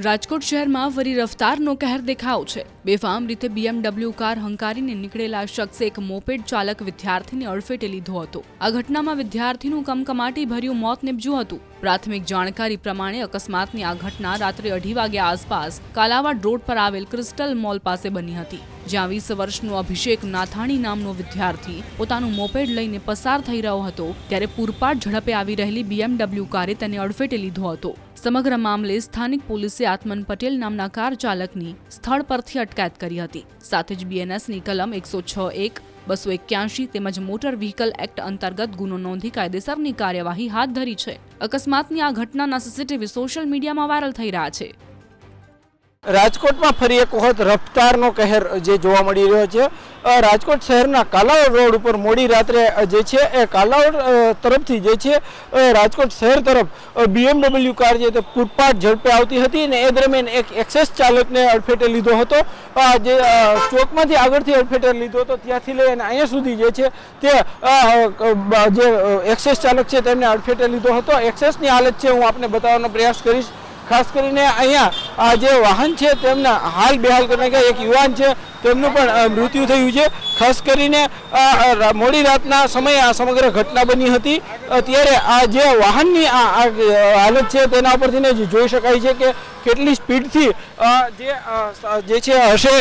રાજકોટ શહેરમાં ફરી રફતારનો કહેર દેખાયો છે। બેફામ રીતે BMW કાર હંકારીને નીકળેલા શખ્સે એક મોપેડ ચાલક વિદ્યાર્થીને અડફેટે લીધો હતો। આ ઘટનામાં વિદ્યાર્થીનું કમકમાટી ભર્યું મોત નીપજ્યું હતું। પ્રાથમિક જાણકારી પ્રમાણે અકસ્માતની આ ઘટના રાત્રે 2:30 વાગ્યા આસપાસ કાલાવાડ રોડ પર આવેલ ક્રિસ્ટલ મોલ પાસે બની હતી, જ્યાં 20 વર્ષનો અભિષેક નાથાણી નામનો વિદ્યાર્થી પોતાનું મોપેડ લઈને પસાર થઈ રહ્યો હતો ત્યારે પૂરપાટ ઝડપે આવી રહેલી BMW કારે તેને અડફેટે લીધો હતો। સમગ્ર મામલે સ્થાનિક પોલીસે આત્મન પટેલ નામના કાર ચાલકની સ્થળ પરથી અટકાયત કરી હતી। સાથે જ BNSની કલમ 106(1), 281 તેમજ મોટર વ્હીકલ એક્ટ અંતર્ગત ગુનો નોંધી કાયદેસરની કાર્યવાહી હાથ ધરી છે। અકસ્માતની આ ઘટનાના સીસીટીવી સોશિયલ મીડિયામાં વાયરલ થઈ રહ્યા છે। રાજકોટમાં ફરી એક વખત રફતારનો કહેર જે જોવા મળી રહ્યો છે। રાજકોટ શહેરના કાલાવડ રોડ ઉપર મોડી રાત્રે જે છે એ કાલાવડ તરફથી જે છે રાજકોટ શહેર તરફ BMW કાર જે તે પૂરપાટ ઝડપે આવતી હતી અને એ દરમિયાન એક એક્સેસ ચાલકને અડફેટે લીધો હતો। જે ચોકમાંથી આગળથી અડફેટે લીધો હતો ત્યાંથી લઈ અને અહીંયા સુધી જે છે તે જે એક્સેસ ચાલક છે તેમને અડફેટે લીધો હતો। એક્સેસની હાલત છે હું આપને બતાવવાનો પ્રયાસ કરીશ। ખાસ કરીને અહીંયા જે વાહન છે તેમના હાલ બેહાલ કરીને એક યુવાન છે તેમનું પણ મૃત્યુ થયું છે। ખાસ કરીને મોડી રાતના સમયે આ સમગ્ર ઘટના બની હતી ત્યારે આ જે વાહનની હાલત છે તેના ઉપરથી જ જોઈ શકાય છે કે કેટલી સ્પીડથી જે છે હશે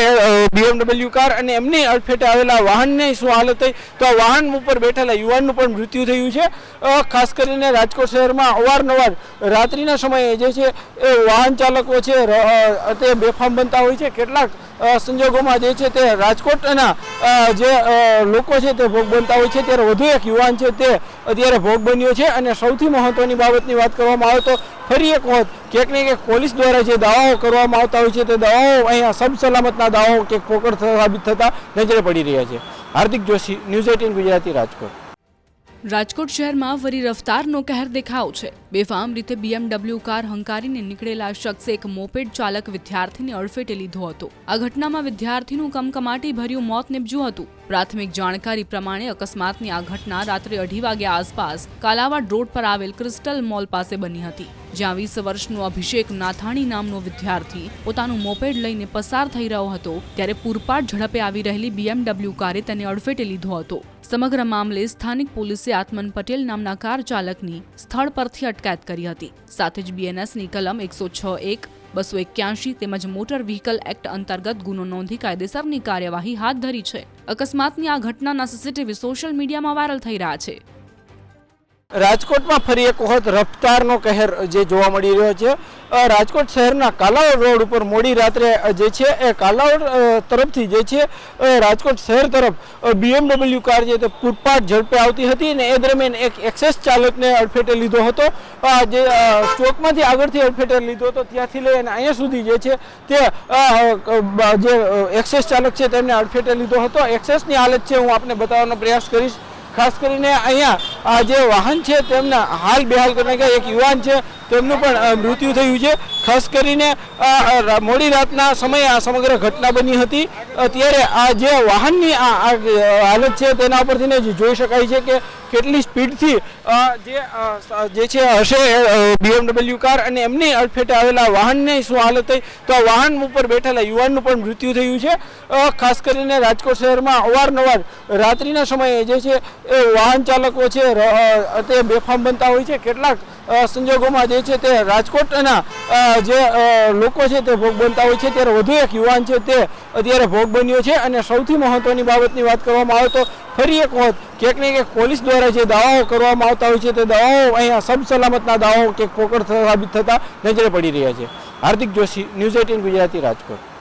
BMW કાર અને એમની અડફેટે આવેલા વાહનની શું હાલત થઈ તો આ વાહન ઉપર બેઠેલા યુવાનનું પણ મૃત્યુ થયું છે। ખાસ કરીને રાજકોટ શહેરમાં અવારનવાર રાત્રિના સમયે જે છે એ વાહન ચાલકો છે તે બેફામ બનતા હોય છે। કેટલાક સંજોગોમાં જે છે તે રાજકોટના જે લોકો છે તે ભોગ બનતા હોય છે ત્યારે વધુ એક યુવાન છે તે અત્યારે ભોગ બન્યો છે। અને સૌથી મહત્વની બાબતની વાત કરવામાં આવે તો ફરી એક વખત ક્યાંક ને ક્યાંક પોલીસ દ્વારા જે દાવાઓ કરવામાં આવતા હોય છે તે દાવાઓ અહીંયા સબ સલામતના દાવાઓ ક્યાંક પોકળ સાબિત થતા નજરે પડી રહ્યા છે। હાર્દિક જોશી, ન્યૂઝ 18 ગુજરાતી, રાજકોટ। રાજકોટ શહેરમાં ફરી રફતારનો કહેર દેખાયો છે। બેફામ રીતે BMW કાર હંકારીને નીકળેલા શખ્સે એક મોપેડ ચાલક વિદ્યાર્થીને અડફેટે લીધો હતો। આ ઘટનામાં વિદ્યાર્થીનું કમકમાટી ભર્યું મોત નીપજ્યું હતું। પ્રાથમિક જાણકારી પ્રમાણે અકસ્માતની આ ઘટના રાત્રે 2:30 વાગ્યા આસપાસ કાલાવાડ રોડ પર આવેલ ક્રિસ્ટલ મોલ પાસે બની હતી, જ્યાં 20 વર્ષનો અભિષેક નાથાણી નામનો વિદ્યાર્થી પોતાનું મોપેડ લઈને પસાર થઈ રહ્યો હતો ત્યારે પૂરપાટ ઝડપે આવી રહેલી BMW કારે તેને અડફેટે લીધો હતો। સમગ્ર મામલે સ્થાનિક પોલીસે આત્મન પટેલ નામના કાર ચાલકની સ્થળ પરથી અટકાયત કરી હતી। સાથે જ BNSની કલમ 106(1), 281 તેમજ મોટર વ્હીકલ એક્ટ અંતર્ગત ગુનો નોંધી કાયદેસરની કાર્યવાહી હાથ ધરી છે। અકસ્માતની આ ઘટનાના સીસીટીવી સોશિયલ મીડિયામાં વાયરલ થઈ રહ્યા છે। રાજકોટમાં ફરી એક વખત રફતારનો કહેર જે જોવા મળી રહ્યો છે। રાજકોટ શહેરના કાલાવડ રોડ ઉપર મોડી રાત્રે જે છે એ કાલાવડ તરફથી જે છે રાજકોટ શહેર તરફ BMW કાર જે તે પૂરપાટ ઝડપે આવતી હતી અને એ દરમિયાન એક એક્સેસ ચાલકને અડફેટે લીધો હતો। જે ચોકમાંથી આગળથી અડફેટે લીધો હતો ત્યાંથી લઈ અને અહીંયા સુધી જે છે તે જે એક્સેસ ચાલક છે તેમને અડફેટે લીધો હતો। એક્સેસની હાલત છે હું આપને બતાવવાનો પ્રયાસ કરીશ। ખાસ કરીને અહીંયા જે વાહન છે તેમના હાલ બેહાલ કરીને એક યુવાન છે તેમનું પણ મૃત્યુ થયું છે। ખાસ કરીને મોડી રાતના સમયે આ સમગ્ર ઘટના બની હતી ત્યારે આ જે વાહનની હાલત છે તેના ઉપરથી જ જોઈ શકાય છે કે કેટલી સ્પીડથી જે છે હશે BMW કાર અને એમની અડફેટે આવેલા વાહનની શું હાલત થઈ તો આ વાહન ઉપર બેઠેલા યુવાનનું પણ મૃત્યુ થયું છે। ખાસ કરીને રાજકોટ શહેરમાં અવારનવાર રાત્રિના સમયે જે છે એ વાહન ચાલકો છે તે બેફામ બનતા હોય છે। કેટલાક સંજોગોમાં જે છે તે રાજકોટના જે લોકો છે તે ભોગ બનતા હોય છે ત્યારે વધુ એક યુવાન છે તે અત્યારે ભોગ બન્યો છે। અને સૌથી મહત્વની બાબતની વાત કરવામાં આવે તો ફરી એક વખત ક્યાંક ને ક્યાંક પોલીસ દ્વારા જે દાવાઓ કરવામાં આવતા હોય છે તે દાવાઓ અહીંયા સબ સલામતના દાવાઓ ક્યાંક પોકળ સાબિત થતા નજરે પડી રહ્યા છે। હાર્દિક જોશી, ન્યૂઝ 18 ગુજરાતી, રાજકોટ।